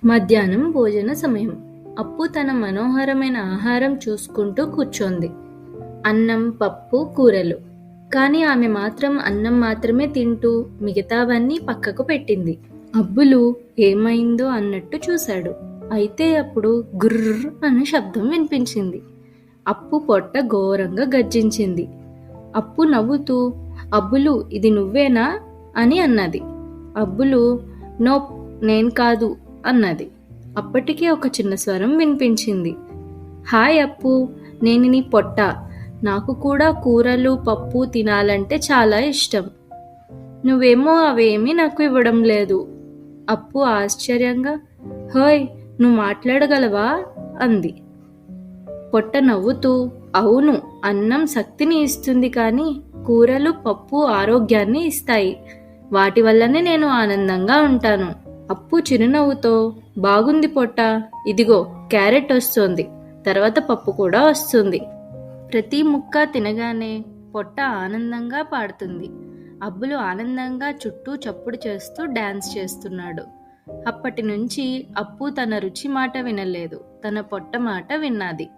మధ్యాహ్నం భోజన సమయం. అప్పు తన మనోహరమైన ఆహారం చూసుకుంటూ కూర్చోంది. అన్నం, పప్పు, కూరలు. కానీ ఆమె మాత్రం అన్నం మాత్రమే తింటూ మిగతావన్నీ పక్కకు పెట్టింది. అబ్బులు ఏమైందో అన్నట్టు చూశాడు. అయితే అప్పుడు గుర్ర్ అనే శబ్దం వినిపించింది. అప్పు పొట్ట ఘోరంగా గర్జించింది. అప్పు నవ్వుతూ, అబ్బులు, ఇది నువ్వేనా అని అన్నది. అబ్బులు, నోప్, నేను కాదు అన్నది. అప్పటికే ఒక చిన్న స్వరం వినిపించింది. హాయ్ అప్పు, నేను నీ పొట్ట. నాకు కూడా కూరలు, పప్పు తినాలంటే చాలా ఇష్టం. నువ్వేమో అవేమీ నాకు ఇవ్వడం లేదు. అప్పు ఆశ్చర్యంగా, హోయ్, నువ్వు మాట్లాడగలవా అంది. పొట్ట నవ్వుతూ, అవును, అన్నం శక్తిని ఇస్తుంది, కానీ కూరలు, పప్పు ఆరోగ్యాన్ని ఇస్తాయి. వాటి వల్లనే నేను ఆనందంగా ఉంటాను. అప్పు చిరునవ్వుతో, బాగుంది పొట్ట, ఇదిగో క్యారెట్ వస్తుంది, తర్వాత పప్పు కూడా వస్తుంది. ప్రతి ముక్క తినగానే పొట్ట ఆనందంగా పాడుతుంది. అబ్బులు ఆనందంగా చుట్టూ చప్పుడు చేస్తూ డాన్స్ చేస్తున్నాడు. అప్పటి నుంచి అప్పు తన రుచి మాట వినలేదు, తన పొట్ట మాట విన్నది.